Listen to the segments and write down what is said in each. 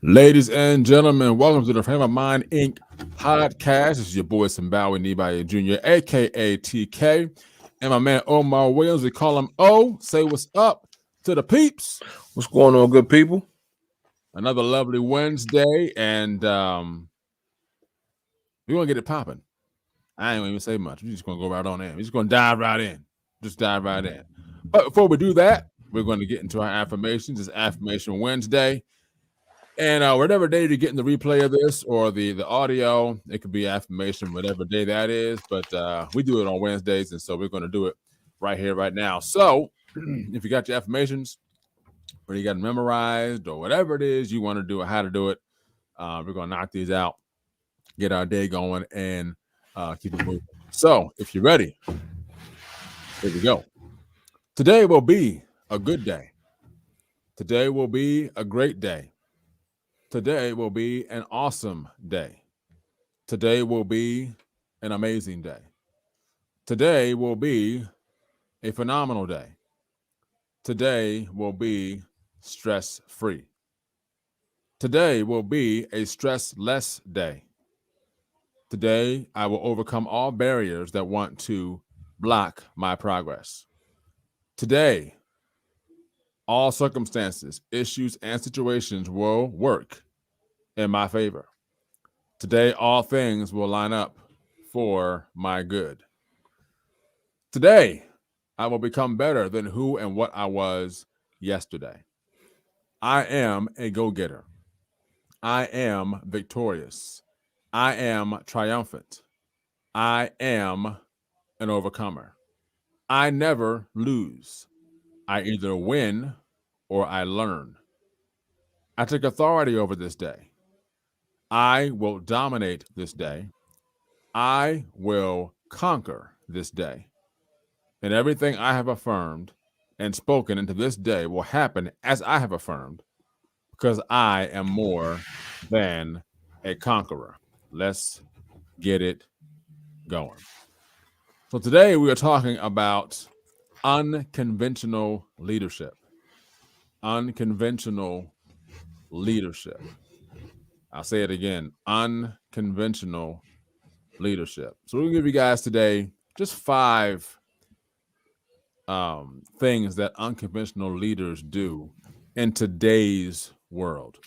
Ladies and gentlemen, welcome to the Frame of Mind Inc. podcast. This is your boy Simbawi Nibaye Jr., aka TK, and my man Omar Williams. We call him O. Say what's up to the peeps. What's going on, good people? Another lovely Wednesday, and we're gonna get it popping. I ain't gonna even say much. We're just gonna go right on in. We're just gonna dive right in. Just dive right in. But before we do that, we're going to get into our affirmations. It's Affirmation Wednesday. And whatever day you're getting the replay of this or the audio, it could be affirmation, whatever day that is. But we do it on Wednesdays, and so we're going to do it right here, right now. So if you got your affirmations, or you got them memorized, or whatever it is you want to do, or how to do it, we're going to knock these out, get our day going, and keep it moving. So if you're ready, here we go. Today will be a good day. Today will be a great day. Today will be an awesome day. Today will be an amazing day. Today will be a phenomenal day. Today will be stress-free. Today will be a stress-less day. Today, I will overcome all barriers that want to block my progress. Today, all circumstances, issues, and situations will work in my favor. Today, all things will line up for my good. Today, I will become better than who and what I was yesterday. I am a go-getter. I am victorious. I am triumphant. I am an overcomer. I never lose. I either win or I learn. I take authority over this day. I will dominate this day. I will conquer this day. And everything I have affirmed and spoken into this day will happen as I have affirmed, because I am more than a conqueror. Let's get it going. So today we are talking about unconventional leadership. Unconventional leadership. I'll say it again, unconventional leadership. So we'll give you guys today just 5 things that unconventional leaders do in today's world.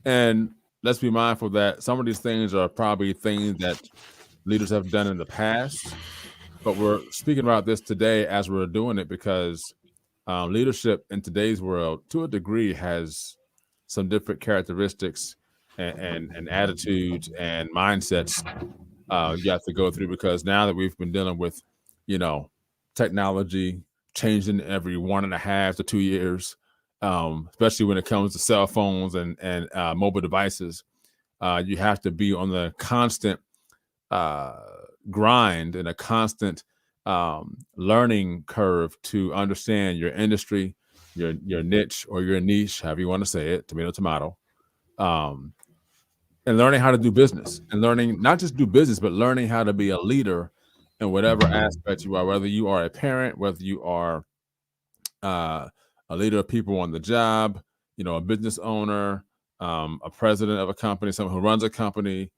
And let's be mindful that some of these things are probably things that leaders have done in the past, but we're speaking about this today as we're doing it because leadership in today's world, to a degree, has some different characteristics and attitudes and mindsets you have to go through, because now that we've been dealing with, technology changing every 1.5 to 2 years, especially when it comes to cell phones and mobile devices, you have to be on the constant grind and a constant learning curve to understand your industry, your niche or your niche, however you want to say it, tomato, and learning how to do business, and learning not just do business, but learning how to be a leader in whatever aspect you are, whether you are a parent, whether you are a leader of people on the job, a business owner, a president of a company, someone who runs a company,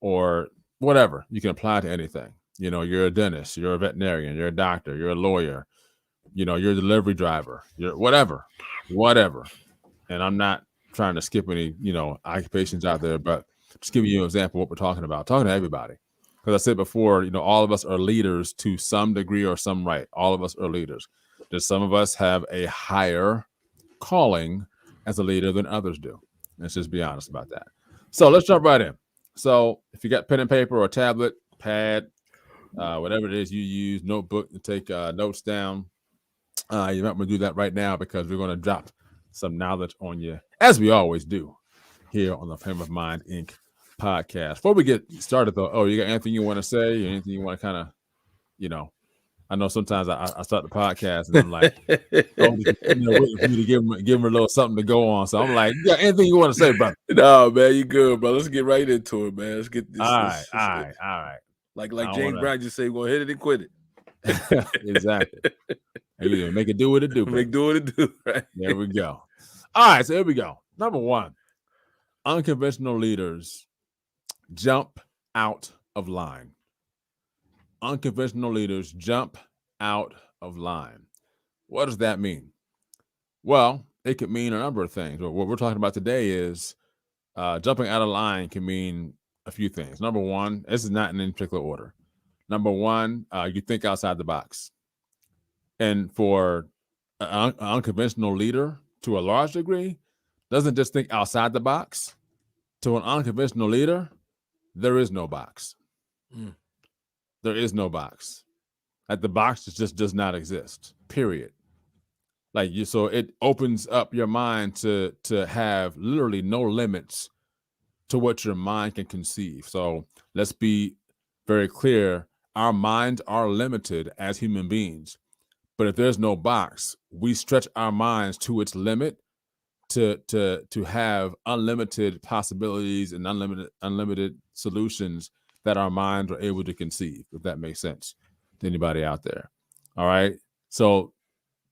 or whatever. You can apply to anything. You're a dentist, you're a veterinarian, you're a doctor, you're a lawyer, you're a delivery driver, you're whatever. And I'm not trying to skip any, occupations out there, but just giving you an example of what we're talking about, talking to everybody. Because I said before, all of us are leaders to some degree or some right. All of us are leaders. Just some of us have a higher calling as a leader than others do. Let's just be honest about that. So let's jump right in. So if you got pen and paper or a tablet, pad, whatever it is you use, notebook to take notes down, you might want to do that right now, because we're going to drop some knowledge on you, as we always do here on the Frame of Mind Inc. podcast. Before we get started, though, you got anything you want to say, or anything you want to kind of, I know sometimes I start the podcast and I'm like, waiting for me to give them a little something to go on. So I'm like, you got anything you want to say, brother? No, man, you good, bro. Let's get right into it, man. Let's get this. All right. Like James Brown just said, we're gonna hit it and quit it. Exactly. Make it do what it do. Make do what it do. Right. There we go. All right, so here we go. Number 1, Unconventional leaders jump out of line. Unconventional leaders jump out of line. What does that mean? Well, it could mean a number of things. But what we're talking about today is jumping out of line can mean a few things. Number one, this is not in any particular order. Number one, you think outside the box. And for an unconventional leader, to a large degree, doesn't just think outside the box. To an unconventional leader, there is no box. There is no box. Like the box just does not exist. Period. Like you, so it opens up your mind to have literally no limits to what your mind can conceive. So let's be very clear. Our minds are limited as human beings. But if there's no box, we stretch our minds to its limit to have unlimited possibilities and unlimited solutions that our minds are able to conceive, if that makes sense to anybody out there. All right. So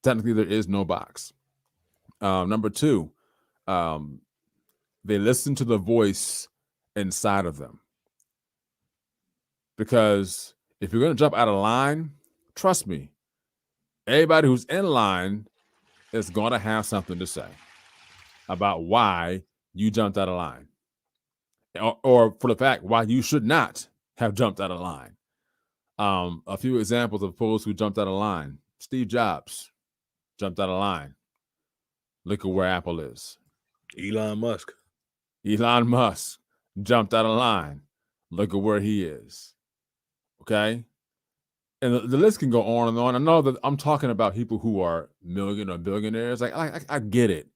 technically there is no box. Number two, they listen to the voice inside of them. Because if you're going to jump out of line, trust me, everybody who's in line is going to have something to say about why you jumped out of line, or for the fact why you should not have jumped out of line. A few examples of folks who jumped out of line. Steve Jobs jumped out of line. Look at where Apple is. Elon Musk jumped out of line. Look at where he is. Okay? And the list can go on and on. I know that I'm talking about people who are million or billionaires. Like I get it.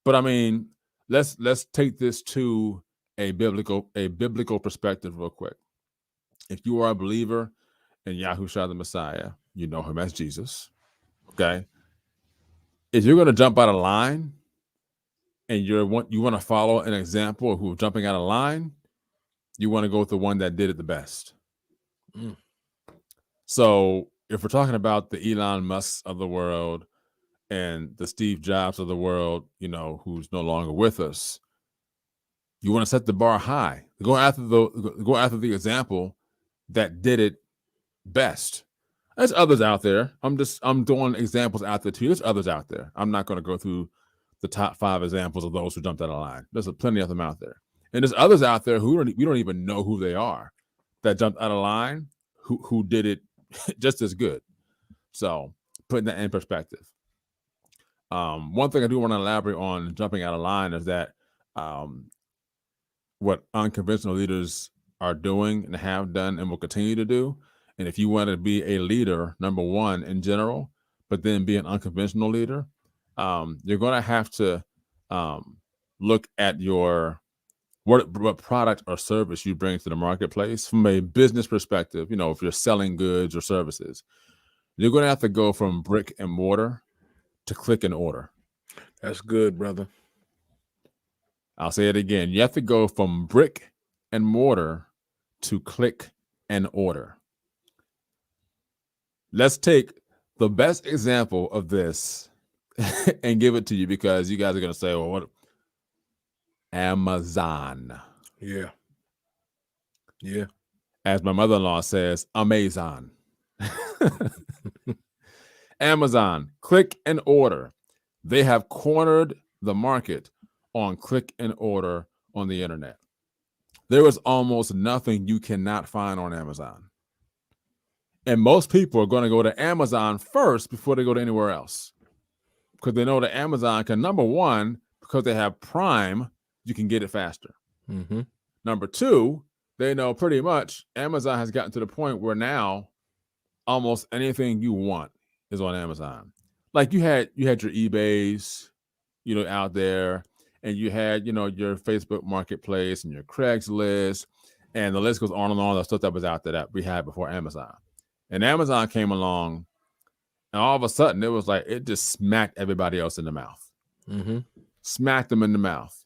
But I mean, let's take this to a biblical perspective real quick. If you are a believer in Yahushua the Messiah, you know him as Jesus. Okay? If you're going to jump out of line and you want to follow an example of who's jumping out of line, you want to go with the one that did it the best. So if we're talking about the Elon Musk of the world and the Steve Jobs of the world, who's no longer with us, you want to set the bar high. Go after the example that did it best. There's others out there. I'm doing examples out there too. There's others out there. I'm not going to go through the top 5 examples of those who jumped out of line. There's plenty of them out there. And there's others out there who we don't even know who they are that jumped out of line, who did it just as good. So putting that in perspective. One thing I do want to elaborate on jumping out of line is that what unconventional leaders are doing and have done and will continue to do. And if you want to be a leader, number one, in general, but then be an unconventional leader, you're going to have to look at what product or service you bring to the marketplace from a business perspective. If you're selling goods or services, you're going to have to go from brick and mortar to click and order. That's good, brother. I'll say it again. You have to go from brick and mortar to click and order. Let's take the best example of this and give it to you, because you guys are going to say, well, what? Amazon. Yeah. As my mother-in-law says, Amazon. Amazon, click and order. They have cornered the market on click and order on the internet. There is almost nothing you cannot find on Amazon. And most people are going to go to Amazon first before they go to anywhere else, because they know that Amazon can, number one, because they have Prime, you can get it faster. Mm-hmm. Number two, they know pretty much Amazon has gotten to the point where now almost anything you want is on Amazon. Like you had your eBays, out there, and you had, your Facebook Marketplace and your Craigslist, and the list goes on and on. The stuff that was out there that we had before Amazon. And Amazon came along, and all of a sudden it was like it just smacked everybody else in the mouth. Mm-hmm. Smacked them in the mouth.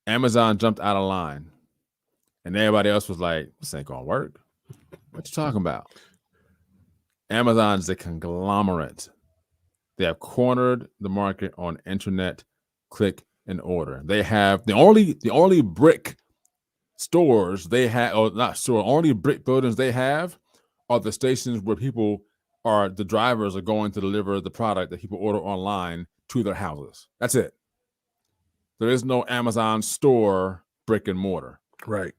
Amazon jumped out of line, and everybody else was like, "This ain't gonna work. What you talking about?" Amazon's a conglomerate. They have cornered the market on internet click in order. They have the only brick stores they have, or not store, only brick buildings they have are the stations where the drivers are going to deliver the product that people order online to their houses. That's it. There is no Amazon store brick and mortar. Right.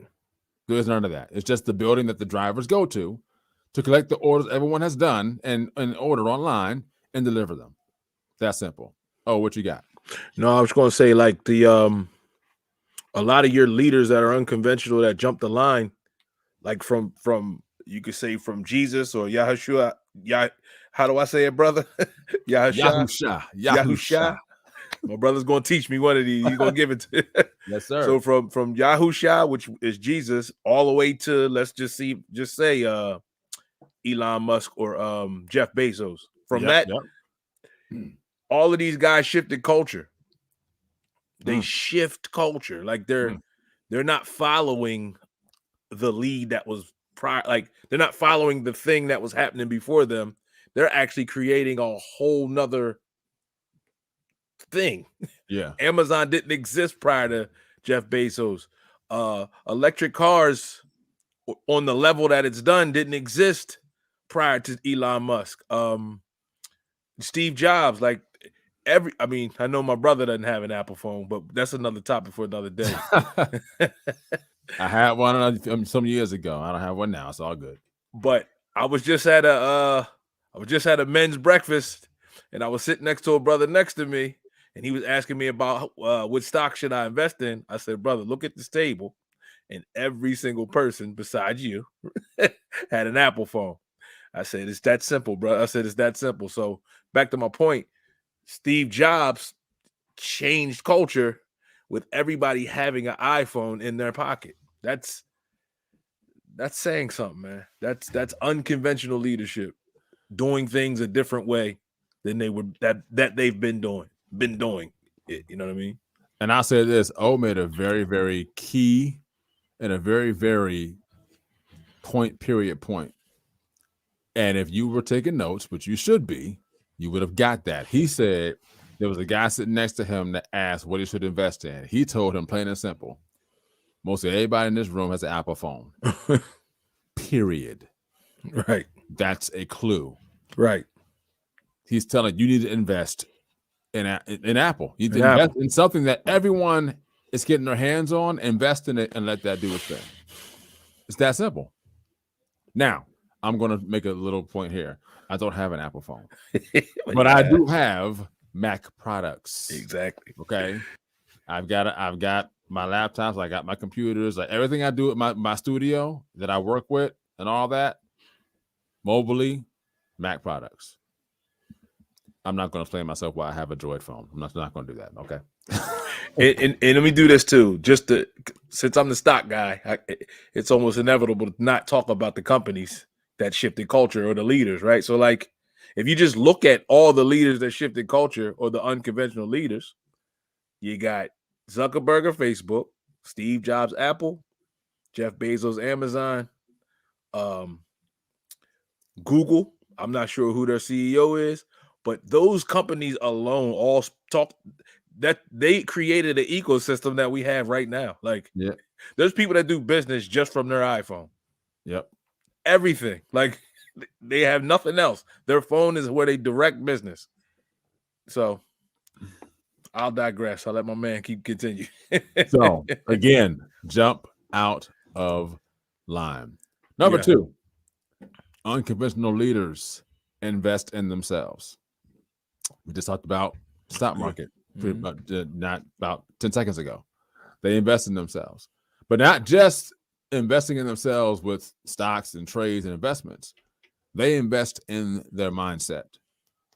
There's none of that. It's just the building that the drivers go to collect the orders everyone has done and order online and deliver them. That simple. Oh, what you got? No, I was going to say, like, a lot of your leaders that are unconventional that jump the line, like from you could say from Jesus or Yahushua. How do I say it, brother? Yahusha. My brother's going to teach me one of these. He's going to give it to Yes, sir. So from Yahusha, which is Jesus, all the way to, let's just say Elon Musk or Jeff Bezos. From all of these guys shifted culture. They shift culture. Like they're not following the lead that was prior. Like they're not following the thing that was happening before them. They're actually creating a whole nother thing. Yeah. Amazon didn't exist prior to Jeff Bezos. Electric cars on the level that it's done didn't exist prior to Elon Musk. Steve Jobs, like I know my brother doesn't have an Apple phone, but that's another topic for another day. I had one some years ago. I don't have one now. It's all good. But I was just at a men's breakfast, and I was sitting next to a brother next to me, and he was asking me about what stock should I invest in. I said, brother, look at this table, and every single person besides you had an Apple phone. I said, it's that simple, bro. I said, it's that simple. So back to my point, Steve Jobs changed culture with everybody having an iPhone in their pocket. That's saying something, man. That's unconventional leadership, doing things a different way than they would that they've been doing it. You know what I mean? And I'll say this: O made a very, very key and a very, very point. And if you were taking notes, which you should be, you would have got that. He said there was a guy sitting next to him that asked what he should invest in. He told him plain and simple, most of everybody in this room has an Apple phone. Period. Right. That's a clue. Right. He's telling you need to invest in Apple. You need to invest in something that everyone is getting their hands on, invest in it and let that do its thing. It's that simple. Now, I'm going to make a little point here. I don't have an Apple phone, but I do have Mac products. Exactly. Okay. I've got my laptops. I got my computers, like everything I do at my studio that I work with and all that, mobilely, Mac products. I'm not going to explain myself why I have a Droid phone. I'm not going to do that. Okay. and let me do this too. Since I'm the stock guy, it's almost inevitable to not talk about the companies that shifted culture or the leaders, right? So like, if you just look at all the leaders that shifted culture or the unconventional leaders, you got Zuckerberg of Facebook, Steve Jobs Apple, Jeff Bezos Amazon, Google. I'm not sure who their CEO is, but those companies alone all talk that they created an ecosystem that we have right now. Like, there's people that do business just from their iPhone. Yep. Everything. Like, they have nothing else. Their phone is where they direct business. So I'll digress. I'll let my man continue. So again, jump out of line. Number 2, unconventional leaders invest in themselves. We just talked about stock market not about 10 seconds ago. They invest in themselves, but not just investing in themselves with stocks and trades and investments. They invest in their mindset.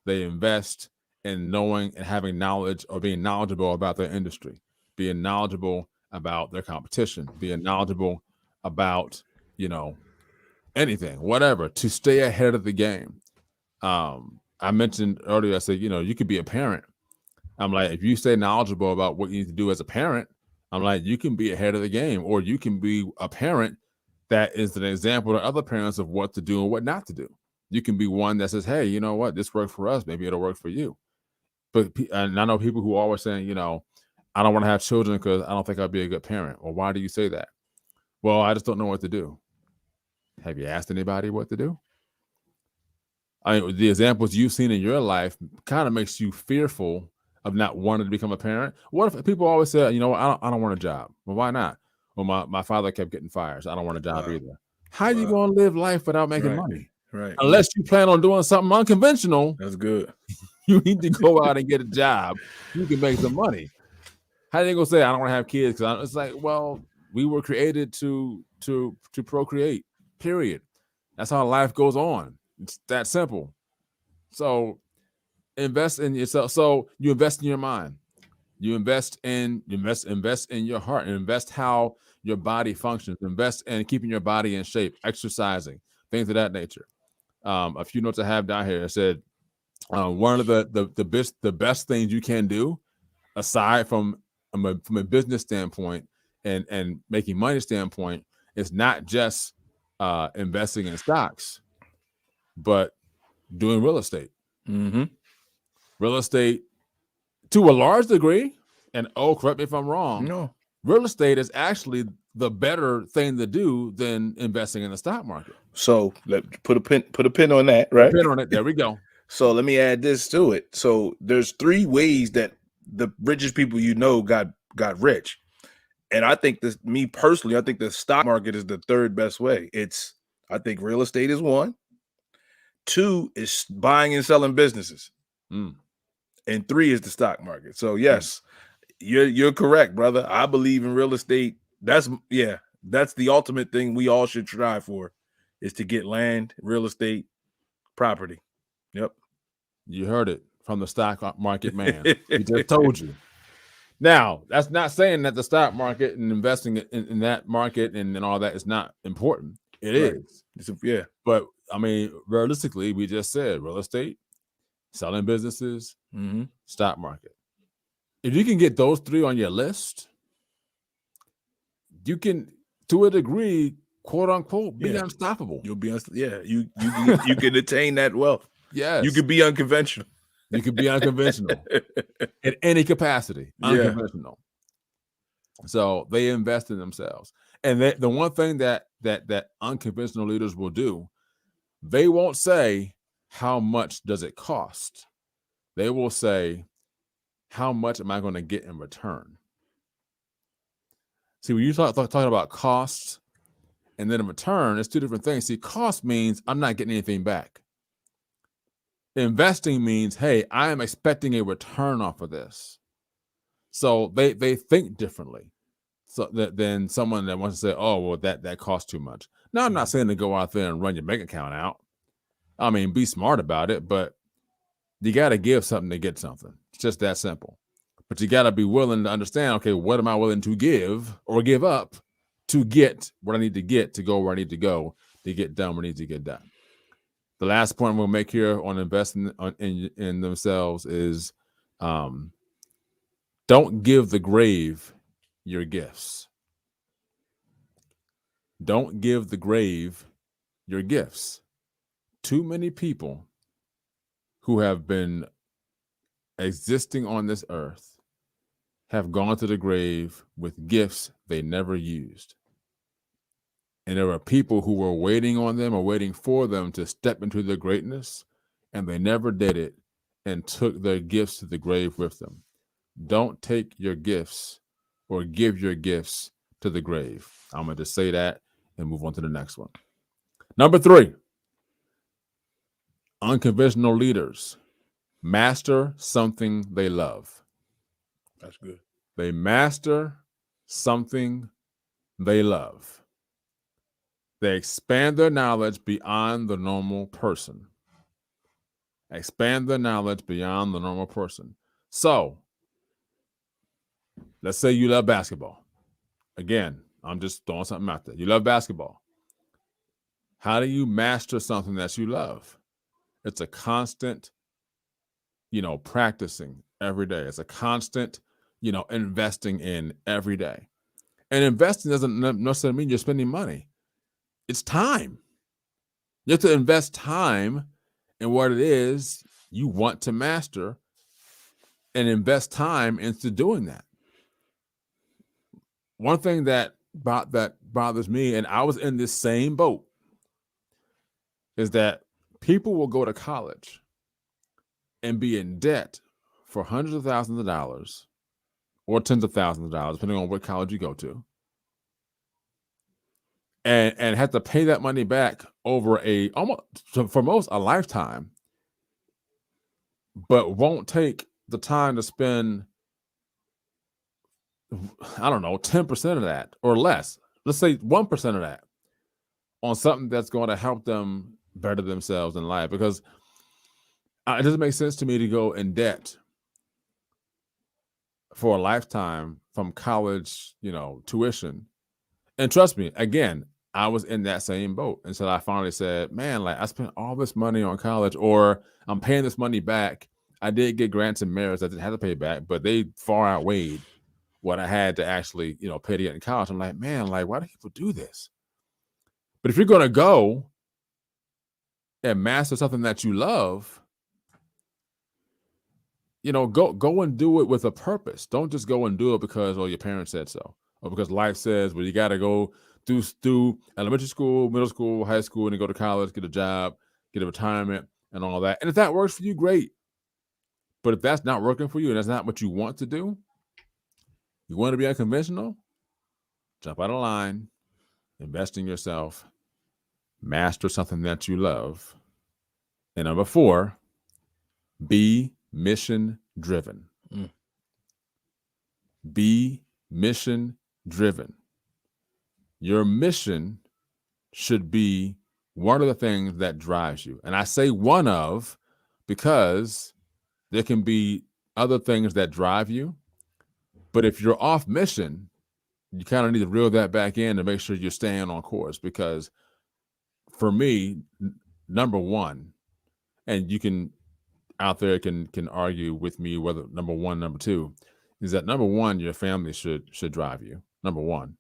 They invest in knowing and having knowledge or being knowledgeable about their industry, being knowledgeable about their competition, being knowledgeable about, anything, whatever, to stay ahead of the game. I mentioned earlier, I said, you could be a parent. I'm like, if you stay knowledgeable about what you need to do as a parent, I'm like, you can be ahead of the game, or you can be a parent that is an example to other parents of what to do and what not to do. You can be one that says, hey, you know what? This worked for us. Maybe it'll work for you. And I know people who are always saying, I don't want to have children because I don't think I'd be a good parent. Well, why do you say that? Well, I just don't know what to do. Have you asked anybody what to do? I mean, the examples you've seen in your life kind of makes you fearful of not wanting to become a parent. What if people always say, you know, I don't want a job? Well, why not? Well, my father kept getting fired, so I don't want a job either. How are you going to live life without making money? Right. Unless you plan on doing something unconventional, That's good. you need to go out and get a job. You can make some money. How are they gonna say I don't want to have kids? Because it's like, well, we were created to procreate. Period. That's how life goes on. It's that simple. So invest in yourself. So you invest in your mind. You invest in your heart. And invest how your body functions. Invest in keeping your body in shape, exercising, things of that nature. A few notes I have down here. It said one of the best things you can do, aside from a business standpoint and making money standpoint, is not just investing in stocks, but doing real estate. Mm-hmm. Real estate, to a large degree, and correct me if I'm wrong. No, real estate is actually the better thing to do than investing in the stock market. So let put a pin on that, right? Pin on it. There we go. So let me add this to it. So there's 3 ways that the richest people you know got rich. And I think me personally, I think the stock market is the 3rd best way. I think real estate is 1. 2 is buying and selling businesses. And 3 is the stock market. So yes, you're correct, brother. I believe in real estate. That's the ultimate thing we all should strive for, is to get land, real estate, property. Yep. You heard it from the stock market man. He just told you. Now, that's not saying that the stock market and investing in that market and all that is not important. It is. Yeah. But I mean, realistically, we just said real estate, selling businesses, stock market. If you can get those 3 on your list, you can, to a degree, quote unquote, be unstoppable. You'll be you can attain that wealth. Yes. You could be unconventional. You could be unconventional in any capacity. Unconventional. So they invest in themselves. And the one thing that unconventional leaders will do, they won't say, how much does it cost? They will say, how much am I going to get in return? See, when you talking about costs and then in return, it's 2 different things. See, cost means I'm not getting anything back. Investing means, hey, I am expecting a return off of this. So they think differently than someone that wants to say, oh, well, that costs too much. Now, I'm not saying to go out there and run your bank account out. I mean, be smart about it, but you got to give something to get something. It's just that simple. But you got to be willing to understand, okay, what am I willing to give or give up to get what I need to get to go where I need to go to get done what needs to get done. The last point we'll make here on investing in themselves is don't give the grave your gifts. Don't give the grave your gifts. Too many people who have been existing on this earth have gone to the grave with gifts they never used. And there are people who were waiting on them or waiting for them to step into their greatness, and they never did it and took their gifts to the grave with them. Don't take your gifts or give your gifts to the grave. I'm going to just say that and move on to the next one. Number 3, unconventional leaders master something they love. That's good. They master something they love. They expand their knowledge beyond the normal person. Expand their knowledge beyond the normal person. So, let's say you love basketball. Again, I'm just throwing something out there. You love basketball. How do you master something that you love? It's a constant, practicing every day. It's a constant, investing in every day. And investing doesn't necessarily mean you're spending money. It's time. You have to invest time in what it is you want to master and invest time into doing that. one thing that bothers me, and I was in this same boat, is that people will go to college and be in debt for hundreds of thousands of dollars or tens of thousands of dollars, depending on what college you go to, and have to pay that money back over for most a lifetime, but won't take the time to spend, I don't know, 10% of that or less. Let's say 1% of that on something that's going to help them better themselves in life. Because it doesn't make sense to me to go in debt for a lifetime from college, tuition. And trust me, again, I was in that same boat until I finally said, man, like I spent all this money on college, or I'm paying this money back. I did get grants and merits I didn't have to pay back, but they far outweighed what I had to actually, pay to get in college. I'm like, man, like, why do people do this? But if you're going to go and master something that you love, go and do it with a purpose. Don't just go and do it because, your parents said so, or because life says, well, you got to go through elementary school, middle school, high school, and then go to college, get a job, get a retirement, and all that. And if that works for you, great. But if that's not working for you and that's not what you want to do, you want to be unconventional, jump out of line, invest in yourself, master something that you love. And number 4, be mission driven. Be mission driven. Your mission should be one of the things that drives you. And I say one of because there can be other things that drive you. But if you're off mission, you kind of need to reel that back in to make sure you're staying on course. Because for me, number 1, and you can out there can argue with me whether number 1, number 2, is that number 1, your family should drive you. Number 1.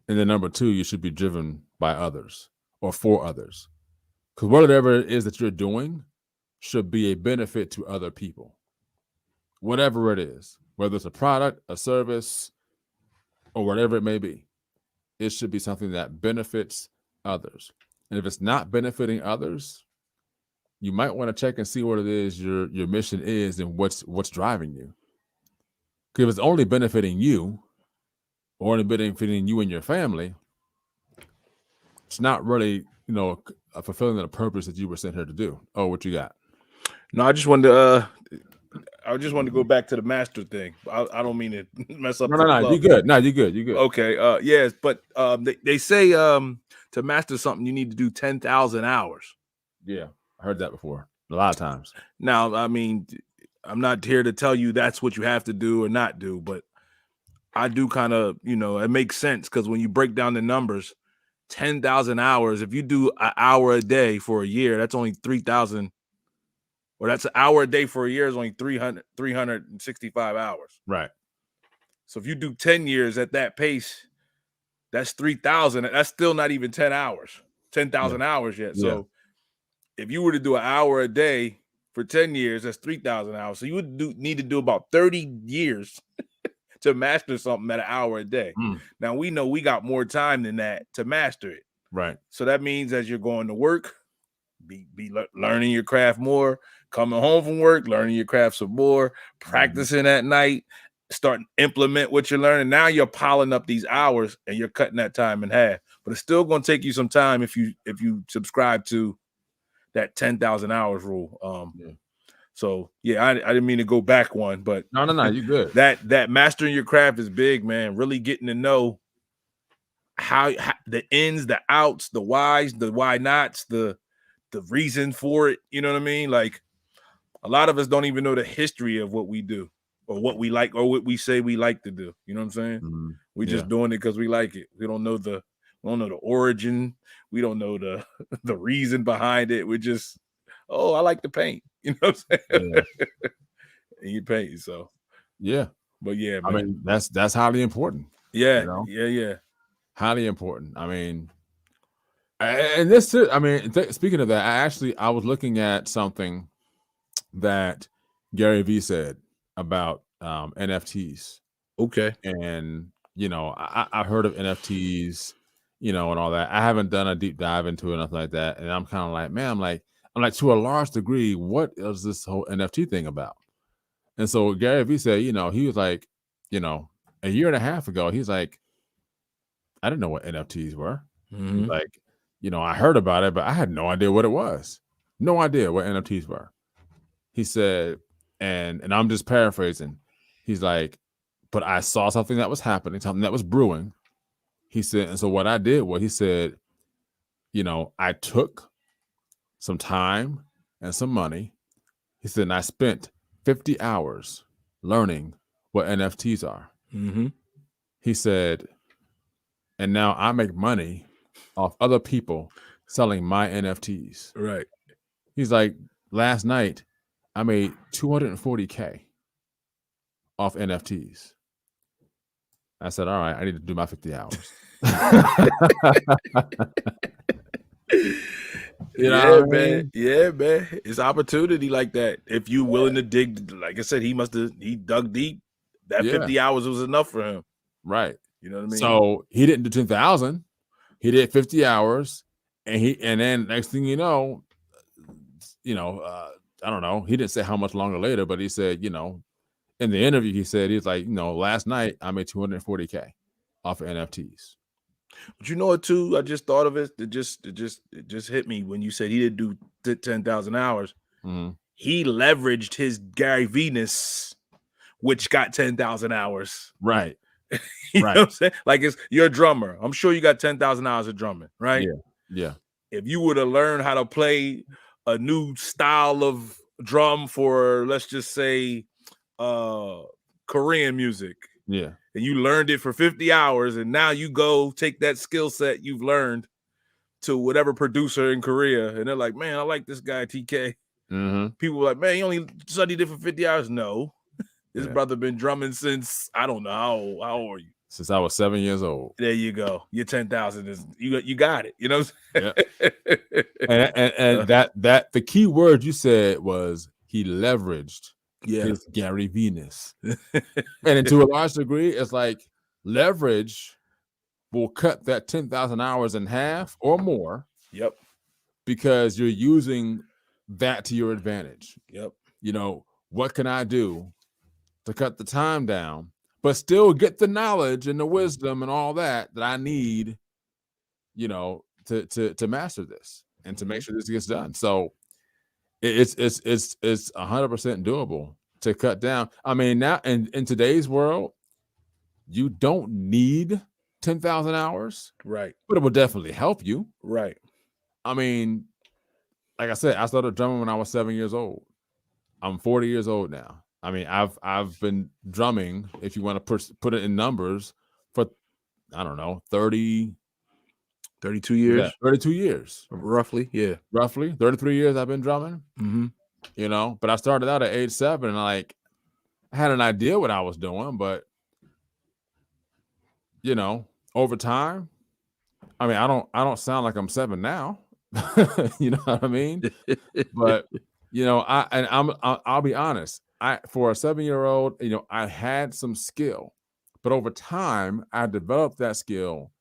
And then number 2, you should be driven by others or for others. Because whatever it is that you're doing should be a benefit to other people. Whatever it is, whether it's a product, a service, or whatever it may be, it should be something that benefits others. And if it's not benefiting others, you might want to check and see what it is your mission is and what's driving you. Because if it's only benefiting you, or only benefiting you and your family, it's not really, fulfilling the purpose that you were sent here to do. Oh, what you got? No, I just wanted to go back to the master thing. I don't mean to mess up. No, you good. No, you good. You good. Okay. Yes, but they say to master something you need to do 10,000 hours. Yeah, I heard that before a lot of times. Now, I mean, I'm not here to tell you that's what you have to do or not do, but I do kind of, it makes sense because when you break down the numbers, 10,000 hours, if you do an hour a day for a year, that's only 3,000. Or that's an hour a day for a year is only 365 hours. Right. So if you do 10 years at that pace, that's 3,000. That's still not even 10 hours, 10,000 hours yet. So if you were to do an hour a day for 10 years, that's 3,000 hours. So you would need to do about 30 years to master something at an hour a day. Now, we know we got more time than that to master it. Right. So that means as you're going to work, be learning your craft more, coming home from work, learning your craft some more, practicing at night, starting to implement what you're learning. Now you're piling up these hours and you're cutting that time in half. But it's still going to take you some time if you subscribe to that 10,000 hours rule. So I didn't mean to go back one, but no, you good. That mastering your craft is big, man. Really getting to know how the ins, the outs, the whys, the why nots, the reason for it. You know what I mean? Like a lot of us don't even know the history of what we do or what we like or what we say we like to do. You know what I'm saying? We just doing it because we like it. We don't know the origin. We don't know the reason behind it. We're just, I like to paint. You know what I'm saying? Yeah. And you paint, so But man. I mean, that's highly important. Yeah, yeah. Highly important. I mean, and this, I mean, speaking of that, I was looking at something that Gary Vee said about NFTs. Okay. And I heard of NFTs, and all that. I haven't done a deep dive into it, nothing like that. And I'm kind of like, man, I'm like, to a large degree, what is this whole NFT thing about? And so Gary Vee said, he was like, a year and a half ago, he's like, I didn't know what NFTs were. He's Mm-hmm. like, I heard about it, but I had no idea what it was. No idea what NFTs were. He said, and I'm just paraphrasing. He's like, but I saw something that was happening, something that was brewing. He said, and so what I did was, he said, I took some time and some money. He said, and I spent 50 hours learning what NFTs are. Mm-hmm. He said, and now I make money off other people selling my NFTs. Right. He's like, last night I made $240K off NFTs. I said, all right, I need to do my 50 hours. Yeah, man. Yeah, man. It's opportunity like that. If you willing to dig, like I said, he dug deep. That 50 hours was enough for him. Right. You know what I mean? So he didn't do 10,000. He did 50 hours. And then next thing you know, I don't know. He didn't say how much longer later, but he said, in the interview, he said, he's like, last night I made 240K off of NFTs. But you know what, too? I just thought of it. It just hit me when you said he didn't do 10,000 hours. Mm-hmm. He leveraged his Gary Venus, which got 10,000 hours. Right. You know what I'm saying? Like, you're a drummer. I'm sure you got 10,000 hours of drumming, right? Yeah. If you were to learn how to play a new style of drum for, let's just say, Korean music. Yeah. And you learned it for 50 hours, and now you go take that skill set you've learned to whatever producer in Korea, and they're like, man, I like this guy, TK. Mm-hmm. People were like, man, he only studied it for 50 hours. No. This brother been drumming since, I don't know, how old are you? Since I was 7 years old. There you go. Your 10,000 is, you got it. You know what I'm saying? Yeah. and that the key word you said was he leveraged his Gary Venus. And to a large degree, it's like leverage will cut that 10,000 hours in half or more. Yep. Because you're using that to your advantage. Yep. What can I do to cut the time down, but still get the knowledge and the wisdom and all that I need, to master this and to make sure this gets done. So it's 100% doable to cut down. I mean, now in today's world, you don't need 10,000 hours, right? But it will definitely help you, right? I mean, like I said, I started drumming when I was 7 years old. I'm 40 years old now. I mean, I've been drumming, if you want to put it in numbers, for, I don't know, 32 years. Yeah, 32 years. Roughly, yeah. Roughly. 33 years I've been drumming. Mm-hmm. But I started out at age 7, and I had an idea what I was doing, but over time, I mean, I don't sound like I'm 7 now. You know what I mean? But I'll be honest. For a 7-year-old, I had some skill, but over time, I developed that skill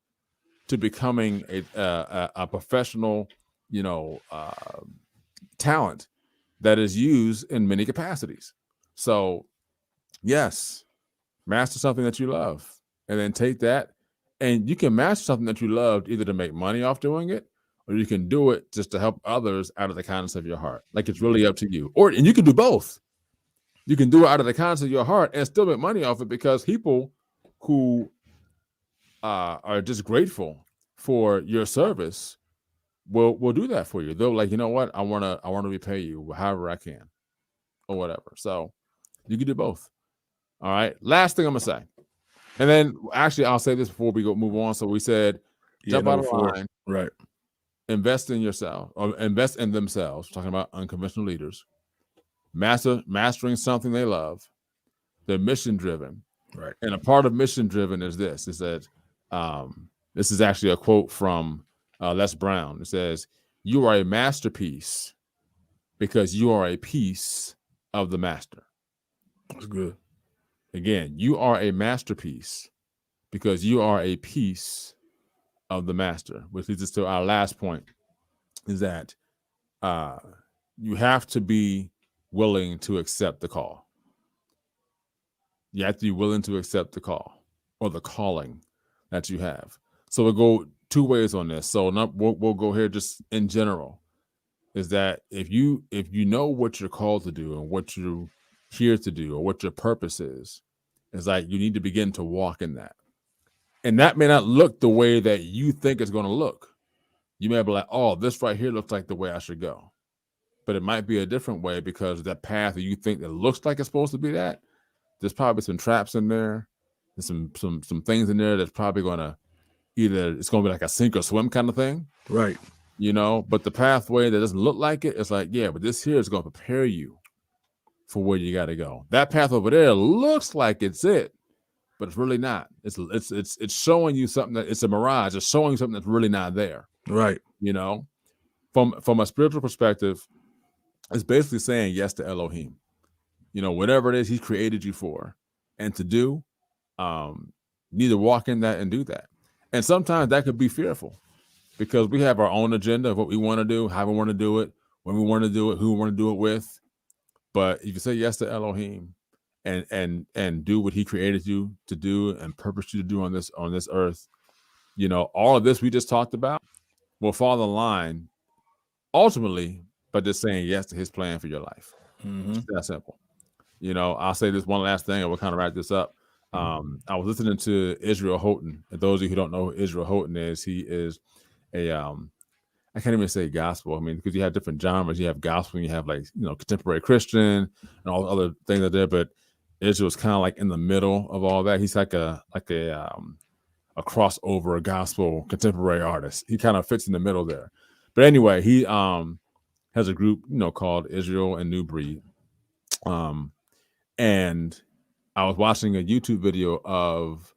to becoming a professional, talent that is used in many capacities. So, yes, master something that you love, and then take that, and you can master something that you loved either to make money off doing it, or you can do it just to help others out of the kindness of your heart. Like, it's really up to you. And you can do both. You can do it out of the kindness of your heart and still make money off it, because people who are just grateful for your service will do that for you. They'll like, you know what? I want to repay you however I can, or whatever. So you can do both. All right. Last thing I'm gonna say, and then actually I'll say this before we move on. So we said, jump out of line, right? Invest in yourself, or invest in themselves. We're talking about unconventional leaders. Mastering something they love. They're mission driven, right? And a part of mission driven is this: is that this is actually a quote from Les Brown. It says, "You are a masterpiece because you are a piece of the master." That's good. Again, you are a masterpiece because you are a piece of the master, which leads us to our last point, is that uh, you have to be willing to accept the call. You have to be willing to accept the call or the calling that you have. So we'll go two ways on this. So we'll go here just in general, is that if you know what you're called to do and what you're here to do or what your purpose is, it's like you need to begin to walk in that. And that may not look the way that you think it's going to look. You may be like, oh, this right here looks like the way I should go. But it might be a different way because that path that you think that looks like it's supposed to be that, there's probably some traps in there. There's some things in there that's probably going to either it's going to be like a sink or swim kind of thing. Right. But the pathway that doesn't look like it, it's like, yeah, but this here is going to prepare you for where you got to go. That path over there looks like it's it, but it's really not. It's showing you something that it's a mirage. It's showing you something that's really not there. Right. From a spiritual perspective, it's basically saying yes to Elohim. Whatever it is he created you for and to do, you need to walk in that and do that. And sometimes that could be fearful because we have our own agenda of what we want to do, how we want to do it, when we want to do it, who we want to do it with. But if you say yes to Elohim and do what he created you to do and purposed you to do on this earth, all of this we just talked about will fall in line ultimately by just saying yes to his plan for your life. Mm-hmm. It's that simple. I'll say this one last thing and we'll kind of wrap this up. I was listening to Israel Houghton. And those of you who don't know who Israel Houghton is, he is a I can't even say gospel. I mean, because you have different genres. You have gospel, and you have contemporary Christian and all the other things out there. But Israel's kind of like in the middle of all that. He's like a crossover gospel contemporary artist. He kind of fits in the middle there. But anyway, he has a group called Israel and New Breed. And I was watching a YouTube video of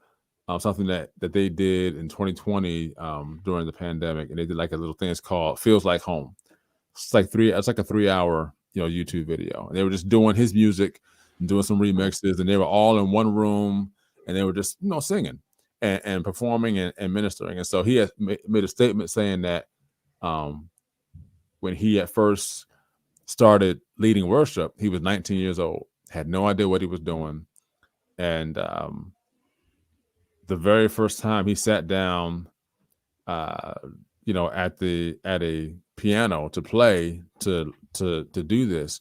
something that they did in 2020 during the pandemic, and they did like a little thing. It's called "Feels Like Home." It's like a 3-hour YouTube video, and they were just doing his music and doing some remixes, and they were all in one room, and they were just singing and performing and ministering. And so he had made a statement saying that when he at first started leading worship, he was 19 years old, had no idea what he was doing. And the very first time he sat down, at a piano to play to do this,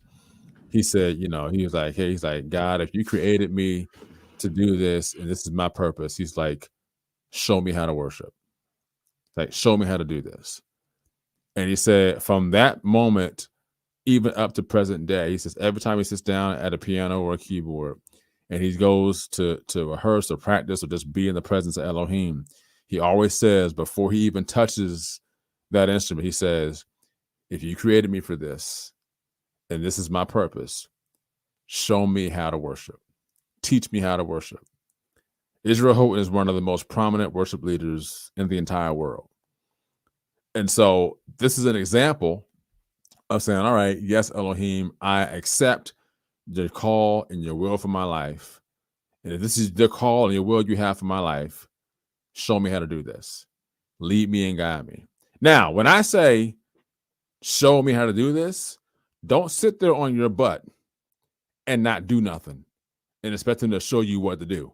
he said, he was like, hey, he's like, God, if you created me to do this and this is my purpose, he's like, show me how to worship. Like, show me how to do this. And he said, from that moment, even up to present day, he says, every time he sits down at a piano or a keyboard and he goes to rehearse or practice or just be in the presence of Elohim, he always says, before he even touches that instrument, he says, if you created me for this, and this is my purpose, show me how to worship. Teach me how to worship. Israel Houghton is one of the most prominent worship leaders in the entire world. And so this is an example of saying, all right, yes, Elohim, I accept your call and your will for my life. And if this is the call and your will you have for my life, show me how to do this. Lead me and guide me. Now, when I say show me how to do this, don't sit there on your butt and not do nothing and expect him to show you what to do.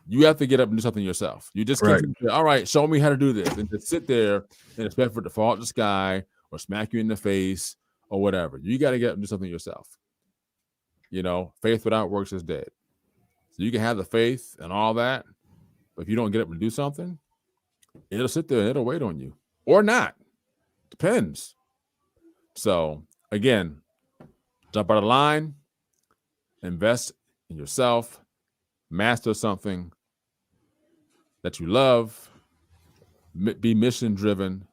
You have to get up and do something yourself. You just can't say, all right, show me how to do this, and just sit there and expect for it to fall out of the sky or smack you in the face or whatever. You got to get up and do something yourself. Faith without works is dead. So you can have the faith and all that, but if you don't get up and do something, it'll sit there and it'll wait on you or not. Depends. So again, jump out of line, invest in yourself, master something that you love, be mission driven,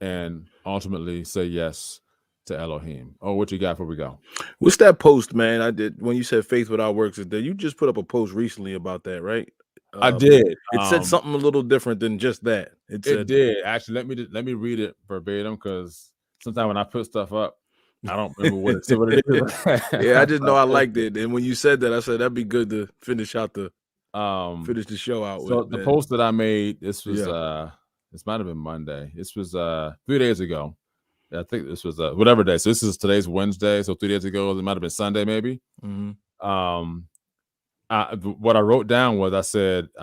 and ultimately say yes to Elohim. Oh, what you got before we go? What's that post, man? I did when you said faith without works is dead. You just put up a post recently about that, right? I did. It said something a little different than just that. It did. Actually, let me read it verbatim, because sometimes when I put stuff up, I don't remember what it is. Yeah, I just know I liked it. And when you said that, I said that'd be good to finish out the Finish the show out So with, the man. post that I made, this was Yeah. this might have been Monday. This was 3 days ago. I think this was whatever day. So this is today's Wednesday. So 3 days ago, it might have been Sunday, maybe. Mhm. What I wrote down was I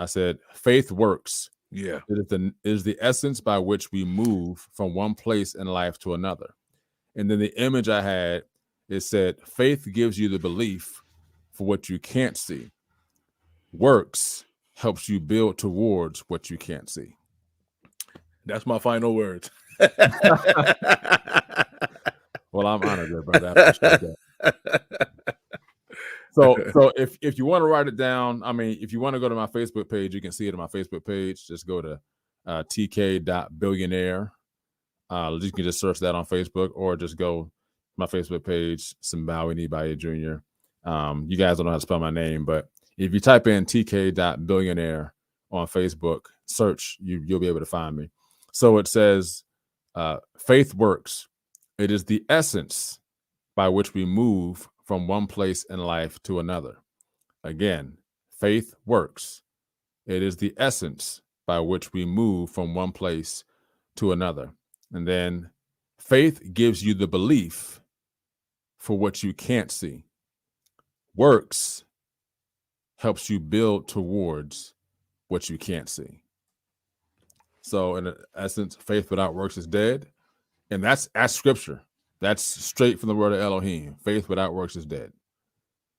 said faith works. Yeah. It is the essence by which we move from one place in life to another. And then the image I had, it said faith gives you the belief for what you can't see. Works helps you build towards what you can't see. That's my final words. Well, I'm honored, there, brother. I appreciate that. So if you want to write it down, I mean, if you want to go to my Facebook page, you can see it on my Facebook page. Just go to tk.billionaire. You can just search that on Facebook, or just go to my Facebook page, Simbawi Nibaye Jr. You guys don't know how to spell my name, but if you type in tk.billionaire on Facebook, search, you'll be able to find me. So it says, faith works. It is the essence by which we move from one place in life to another. Again, faith works. It is the essence by which we move from one place to another. And then faith gives you the belief for what you can't see. Works helps you build towards what you can't see. So in essence, faith without works is dead. And that's scripture. That's straight from the word of Elohim. Faith without works is dead.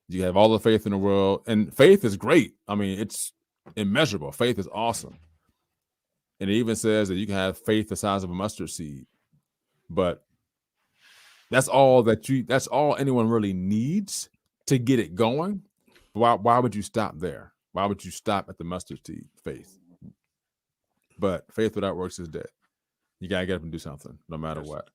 You have all the faith in the world, and faith is great. I mean, it's immeasurable. Faith is awesome. And it even says that you can have faith the size of a mustard seed. But that's all anyone really needs to get it going. Why would you stop there? Why would you stop at the mustard seed faith? But faith without works is dead. You gotta get up and do something, no matter what.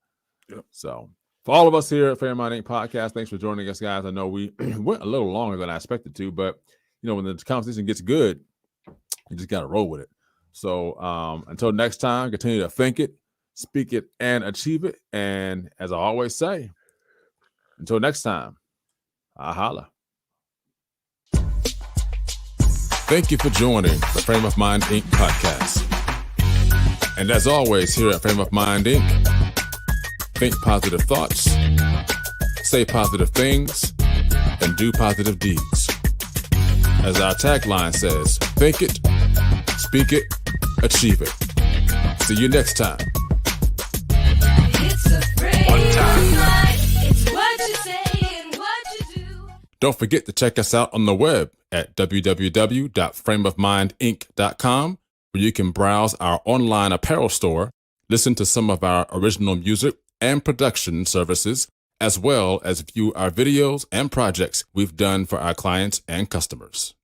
Yep. So for all of us here at Fairmont Inc. Podcast, thanks for joining us, guys. I know we went a little longer than I expected to, but when the conversation gets good, you just gotta roll with it. So until next time, continue to think it, speak it, and achieve it. And as I always say, until next time, I holla. Thank you for joining the Frame of Mind Inc. podcast. And as always, here at Frame of Mind Inc., think positive thoughts, say positive things, and do positive deeds. As our tagline says, think it, speak it, achieve it. See you next time. It's a frame of mind. It's what you say and what you do. Don't forget to check us out on the web at www.frameofmindinc.com, where you can browse our online apparel store, listen to some of our original music and production services, as well as view our videos and projects we've done for our clients and customers.